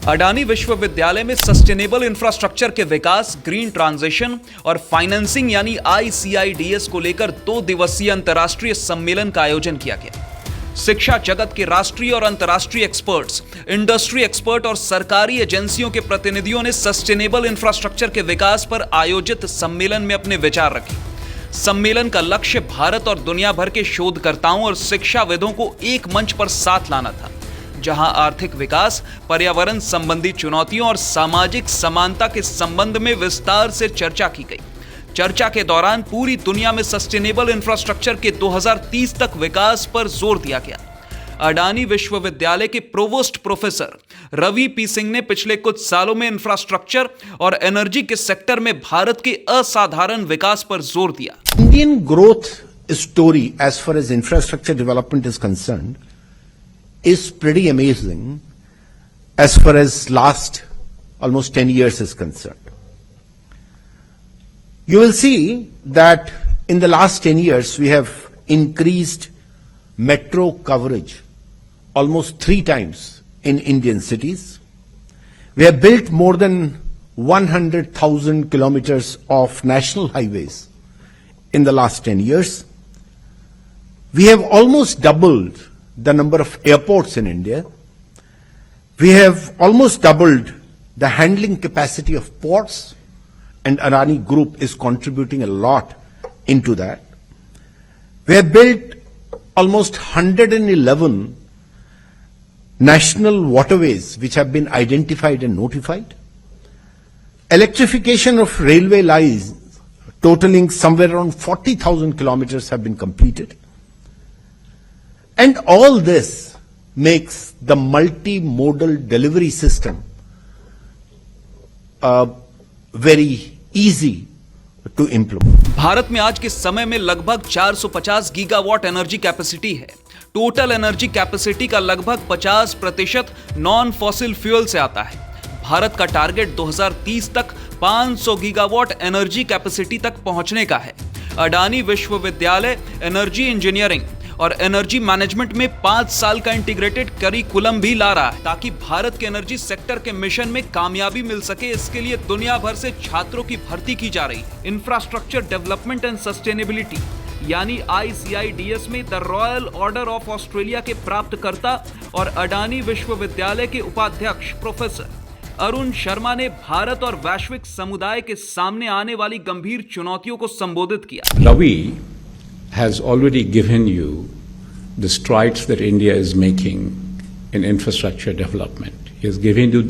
अडानी विश्वविद्यालय में sustainable infrastructure के विकास, ग्रीन ट्रांजिशन और फाइनेंसिंग यानी ICIDS को लेकर 2 दिवसीय अंतर्राष्ट्रीय सम्मेलन का आयोजन किया गया। शिक्षा जगत के राष्ट्रीय और अंतर्राष्ट्रीय एक्सपर्ट्स, इंडस्ट्री एक्सपर्ट और सरकारी एजेंसियों के प्रतिनिधियों ने सस्टेनेबल इंफ्रास्ट्रक्चर के विकास पर आयोजित सम्मेलन में अपने विचार रखे। सम्मेलन का लक्ष्य भारत और दुनिया भर के शोधकर्ताओं और शिक्षाविदों को एक मंच पर साथ लाना था, जहां आर्थिक विकास, पर्यावरण संबंधी चुनौतियों और सामाजिक समानता के संबंध में विस्तार से चर्चा की गई। चर्चा के दौरान पूरी दुनिया में सस्टेनेबल इंफ्रास्ट्रक्चर के 2030 तक विकास पर जोर दिया गया। अडानी विश्वविद्यालय के provost professor Ravi P Singh ने पिछले कुछ सालों में इंफ्रास्ट्रक्चर और एनर्जी के सेक्टर में भारत के असाधारण विकास पर जोर दिया। Indian growth story as far as infrastructure development is concerned is pretty amazing as far as last almost 10 years is concerned. You will see that in the last 10 years we have increased metro coverage almost 3 times in Indian cities. We have built more than 100,000 kilometers of national highways in the last 10 years. We have almost doubled the number of airports in India. We have almost doubled the handling capacity of ports, and Adani Group is contributing a lot into that. We have built almost 111 national waterways which have been identified and notified. Electrification of railway lines totaling somewhere around 40,000 kilometers have been completed. And all this makes the multimodal delivery system very easy to implement. Bharat में आज के समय में लगभग 450 gigawatt energy capacity है। Total energy capacity का लगभग 50% non fossil fuel से आता है। भारत का टारगेट 2030 तक 500 गीगावाट एनर्जी कैपेसिटी तक पहुंचने का है। अडानी विश्वविद्यालय एनर्जी इंजीनियरिंग और एनर्जी मैनेजमेंट में 5 साल का इंटीग्रेटेड करिकुलम भी ला रहा है, ताकि भारत के एनर्जी सेक्टर के मिशन में कामयाबी मिल सके। इसके लिए दुनिया भर से छात्रों की भर्ती की जा रही है। इंफ्रास्ट्रक्चर डेवलपमेंट एंड सस्टेनेबिलिटी यानी ICIDS में the royal order of Australia के प्राप्तकर्ता और अडानी विश्वविद्यालय के उपाध्यक्ष प्रोफेसर अरुण शर्मा ने भारत और वैश्विक समुदाय के सामने आने वाली गंभीर चुनौतियों को संबोधित किया। Ravi has already given you the strides that India is making in infrastructure development. He has given you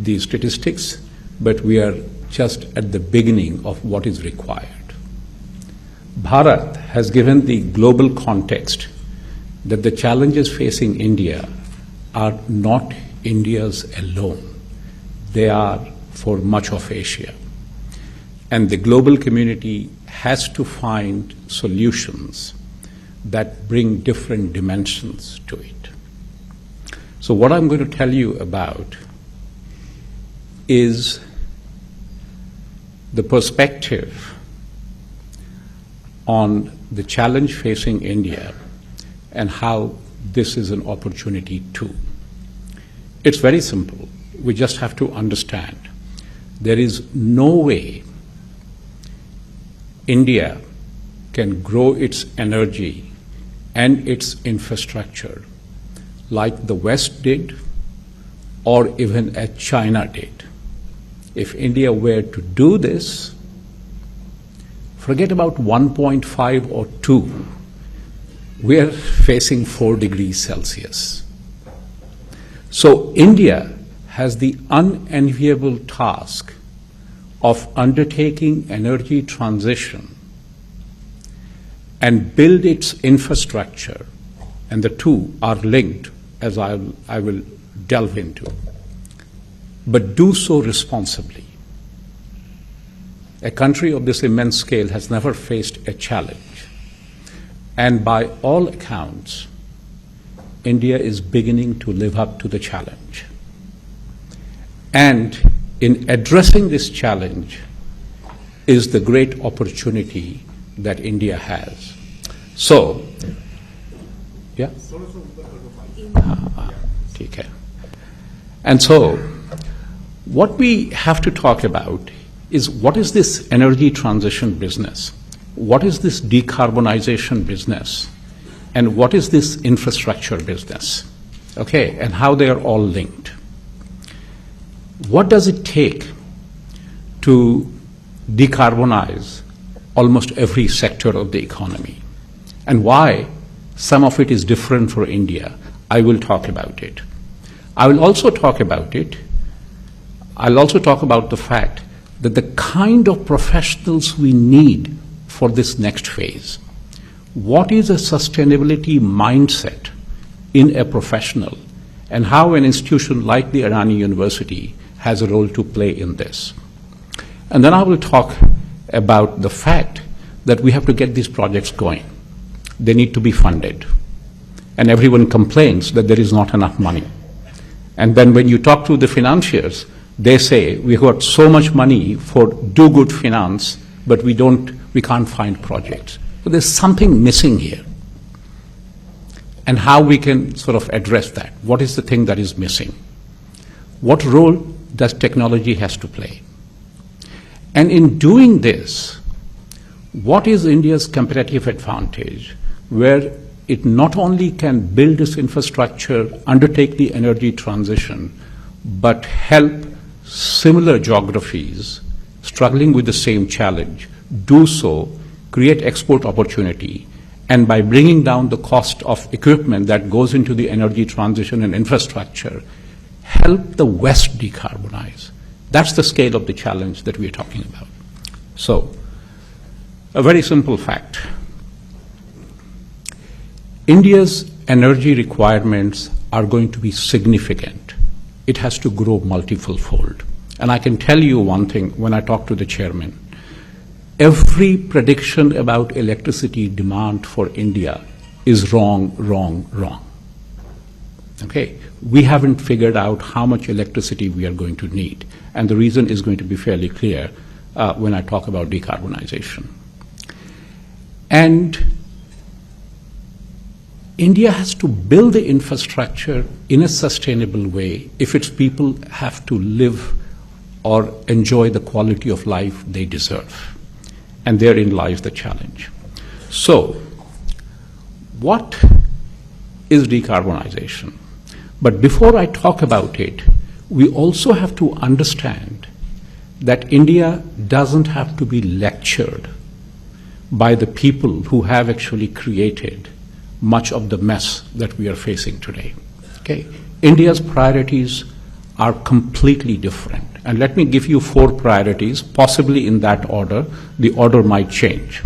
the statistics, but we are just at the beginning of what is required. Bharat has given the global context that the challenges facing India are not India's alone. They are for much of Asia. And the global community has to find solutions that bring different dimensions to it. So what I'm going to tell you about is the perspective on the challenge facing India and how this is an opportunity too. It's very simple. We just have to understand there is no way India can grow its energy and its infrastructure like the West did or even as China did. If India were to do this, forget about 1.5 or 2. We are facing 4 degrees Celsius. So India has the unenviable task of undertaking energy transition and build its infrastructure, and the two are linked, as I will delve into, but do so responsibly. A country of this immense scale has never faced a challenge, and by all accounts, India is beginning to live up to the challenge. And in addressing this challenge is the great opportunity that India has. So, yeah? ठीक है. And so, What we have to talk about is what is this energy transition business? What is this decarbonization business? And what is this infrastructure business? Okay, and how they are all linked. What does it take to decarbonize almost every sector of the economy? And why some of it is different for India? I will talk about it. I will also talk about it. I'll also talk about the fact that the kind of professionals we need for this next phase. What is a sustainability mindset in a professional, and how an institution like the Adani University has a role to play in this? And then I will talk about the fact that we have to get these projects going. They need to be funded. And everyone complains that there is not enough money. And then when you talk to the financiers, they say, we got so much money for do good finance, but we can't find projects. So there's something missing here. And how we can sort of address that. What is the thing that is missing? What role does technology has to play? And in doing this, what is India's competitive advantage where it not only can build its infrastructure, undertake the energy transition, but help similar geographies struggling with the same challenge do so, create export opportunity, and by bringing down the cost of equipment that goes into the energy transition and infrastructure, help the West decarbonize. That's the scale of the challenge that we're talking about. So, a very simple fact. India's energy requirements are going to be significant. It has to grow multiple-fold. And I can tell you one thing when I talk to the chairman. Every prediction about electricity demand for India is wrong, wrong, wrong. Okay? We haven't figured out how much electricity we are going to need. And the reason is going to be fairly clear when I talk about decarbonization. And India has to build the infrastructure in a sustainable way if its people have to live or enjoy the quality of life they deserve. And therein lies the challenge. So, what is decarbonization? But before I talk about it, we also have to understand that India doesn't have to be lectured by the people who have actually created much of the mess that we are facing today. Okay? India's priorities are completely different. And let me give you 4 priorities, possibly in that order. The order might change.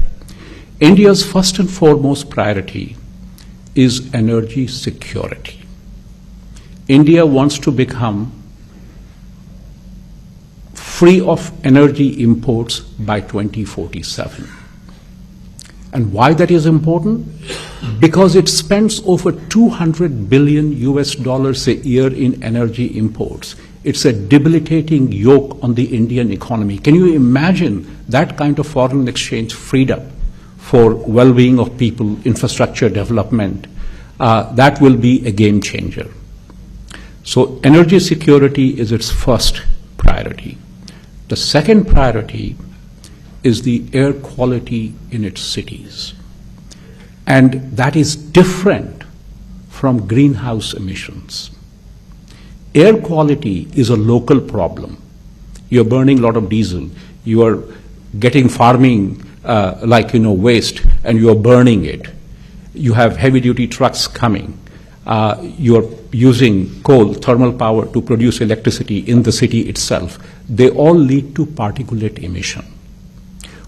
India's first and foremost priority is energy security. India wants to become free of energy imports by 2047. And why that is important? Because it spends over $200 billion a year in energy imports. It's a debilitating yoke on the Indian economy. Can you imagine that kind of foreign exchange freed up for well-being of people, infrastructure development? That will be a game changer. So energy security is its first priority. The second priority is the air quality in its cities. And that is different from greenhouse emissions. Air quality is a local problem. You're burning a lot of diesel. You are getting farming waste, and you are burning it. You have heavy-duty trucks coming. You're using coal, thermal power to produce electricity in the city itself. They all lead to particulate emission.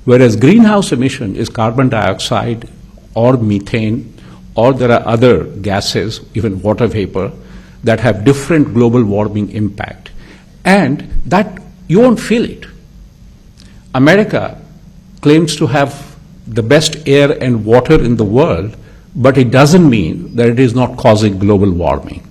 Whereas greenhouse emission is carbon dioxide or methane, or there are other gases, even water vapor, that have different global warming impact. And that you won't feel it. America claims to have the best air and water in the world, but it doesn't mean that it is not causing global warming.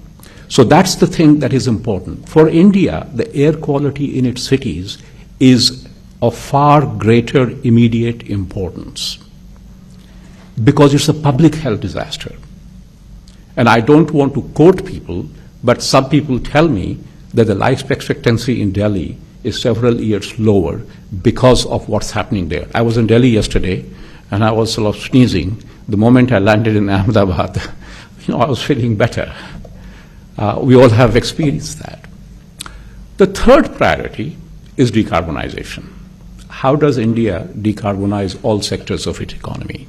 So that's the thing that is important. For India, the air quality in its cities is of far greater immediate importance because it's a public health disaster. And I don't want to quote people, but some people tell me that the life expectancy in Delhi is several years lower because of what's happening there. I was in Delhi yesterday, and I was sort of sneezing. The moment I landed in Ahmedabad, I was feeling better. We all have experienced that. The third priority is decarbonization. How does India decarbonize all sectors of its economy?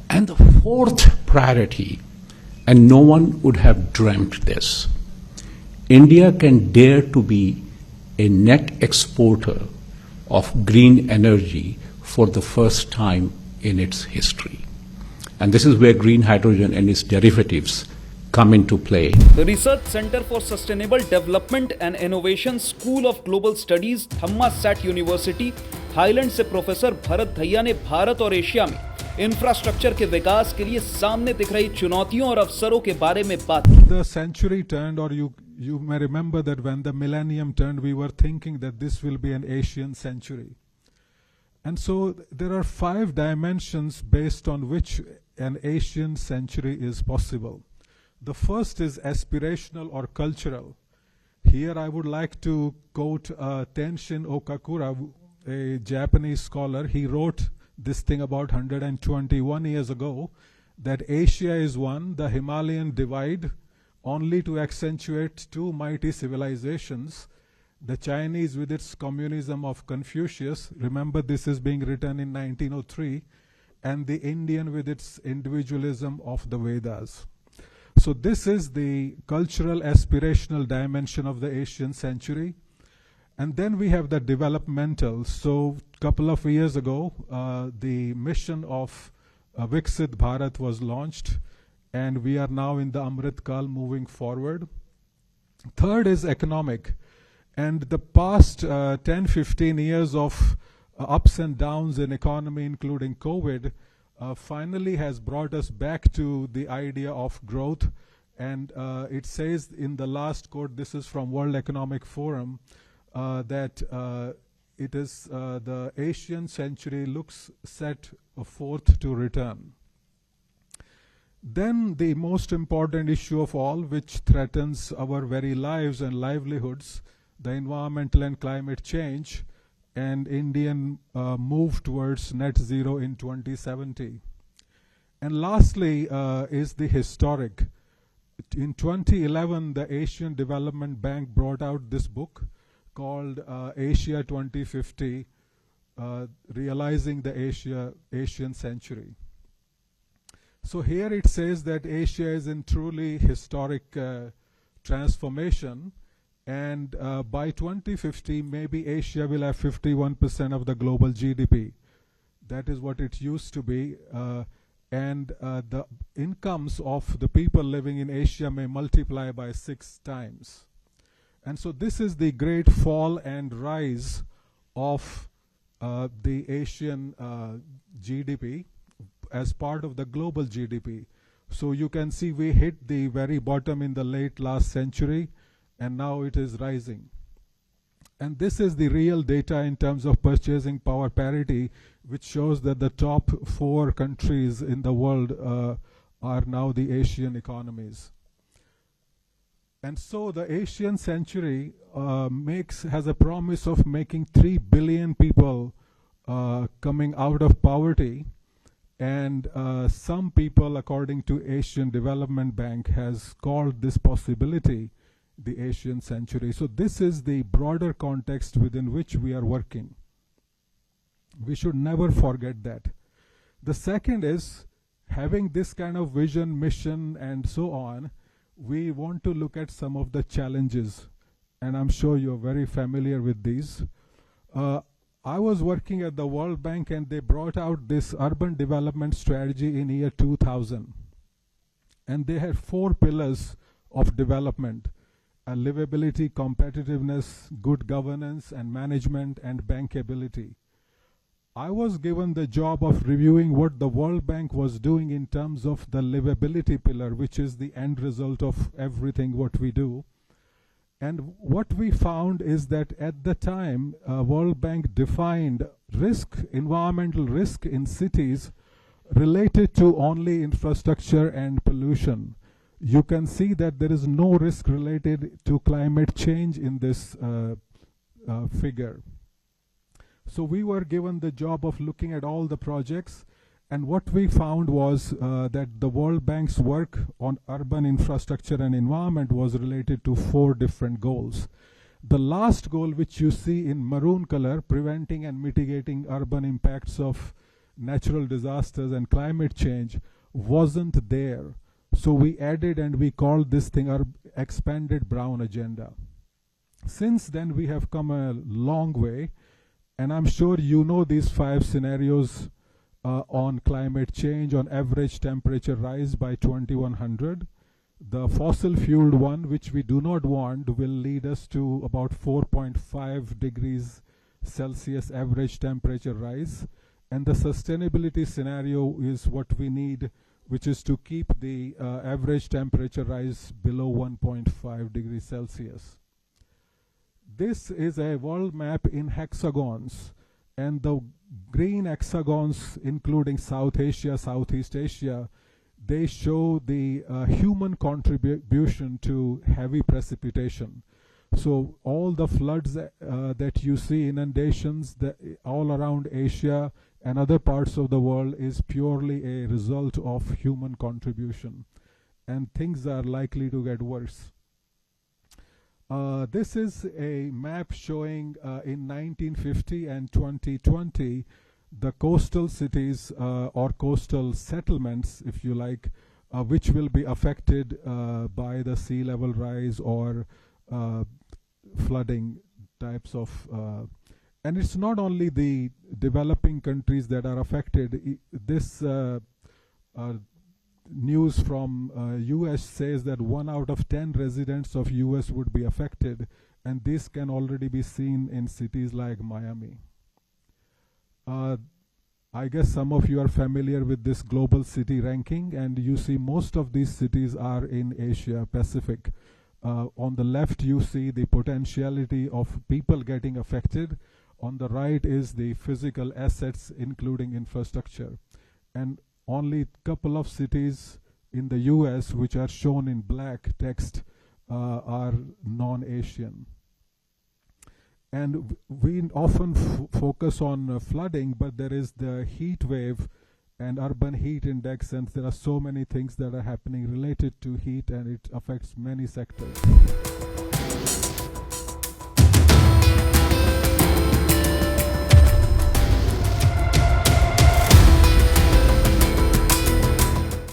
And the fourth priority, and no one would have dreamt this, India can dare to be a net exporter of green energy for the first time in its history. And this is where green hydrogen and its derivatives come into play. The Research Center for Sustainable Development and Innovation, School of Global Studies, Thammasat university, Thailand से professor Bharat Dhaiya ने भारत और Asia में infrastructure के विकास के लिए सामने दिख रही चुनौतियों और अवसरों के बारे में बात की। The century turned, or you may remember that when the millennium turned, we were thinking that this will be an Asian century. And so there are 5 dimensions based on which an Asian century is possible. The first is aspirational or cultural. Here I would like to quote Tenshin Okakura, a Japanese scholar. He wrote this thing about 121 years ago, that Asia is one, the Himalayan divide, only to accentuate 2 mighty civilizations, the Chinese with its communism of Confucius, remember this is being written in 1903, and the Indian with its individualism of the Vedas. So this is the cultural aspirational dimension of the Asian century. And then we have the developmental. So a couple of years ago, the mission of Viksit Bharat was launched, and we are now in the Amrit Kal moving forward. Third is economic. And the past 10-15 years of ups and downs in economy, including COVID, finally has brought us back to the idea of growth. And it says in the last quote, this is from World Economic Forum, that it is the Asian century looks set forth to return. Then the most important issue of all, which threatens our very lives and livelihoods, the environmental and climate change, and Indian move towards net zero in 2070. And lastly is the historic. In 2011, the Asian Development Bank brought out this book called Asia 2050, Realizing the Asian Century. So here it says that Asia is in truly historic transformation, and by 2050, maybe Asia will have 51% of the global GDP. That is what it used to be. And the incomes of the people living in Asia may multiply by 6 times. And so this is the great fall and rise of the Asian GDP as part of the global GDP. So you can see we hit the very bottom in the late last century, and now it is rising. And this is the real data in terms of purchasing power parity, which shows that the top 4 countries in the world are now the Asian economies. And so the Asian century has a promise of making 3 billion people coming out of poverty. And some people, according to Asian Development Bank, has called this possibility the Asian century. So this is the broader context within which we are working. We should never forget that. The second is, having this kind of vision, mission, and so on, we want to look at some of the challenges, and I'm sure you're very familiar with these. I was working at the World Bank, and they brought out this urban development strategy in year 2000. And they had 4 pillars of development: livability, competitiveness, good governance and management, and bankability. I was given the job of reviewing what the World Bank was doing in terms of the livability pillar, which is the end result of everything what we do. And what we found is that at the time, World Bank defined risk, environmental risk in cities related to only infrastructure and pollution. you can see that there is no risk related to climate change in this figure. So we were given the job of looking at all the projects, and what we found was that the World Bank's work on urban infrastructure and environment was related to 4 different goals. The last goal, which you see in maroon color, preventing and mitigating urban impacts of natural disasters and climate change, wasn't there. So we added and we called this thing our expanded brown agenda. Since then we have come a long way, and I'm sure you know these 5 scenarios on climate change, on average temperature rise by 2100. The fossil fueled one, which we do not want, will lead us to about 4.5 degrees Celsius average temperature rise. And the sustainability scenario is what we need, which is to keep the average temperature rise below 1.5 degrees Celsius. This is a world map in hexagons, and the green hexagons, including South Asia, Southeast Asia, they show the human contribution to heavy precipitation. So all the floods that you see, inundations all around Asia and other parts of the world, is purely a result of human contribution, and things are likely to get worse. This is a map showing in 1950 and 2020 the coastal cities or coastal settlements, if you like, which will be affected by the sea level rise or flooding types of and it's not only the developing countries that are affected. This news from US says that 1 out of 10 residents of US would be affected, and this can already be seen in cities like Miami. I guess some of you are familiar with this global city ranking, and you see most of these cities are in Asia Pacific. On the left you see the potentiality of people getting affected. On the right is the physical assets, including infrastructure. And only a couple of cities in the US, which are shown in black text, are non-Asian. And we often focus on flooding, but there is the heat wave and urban heat index, and there are so many things that are happening related to heat, and it affects many sectors.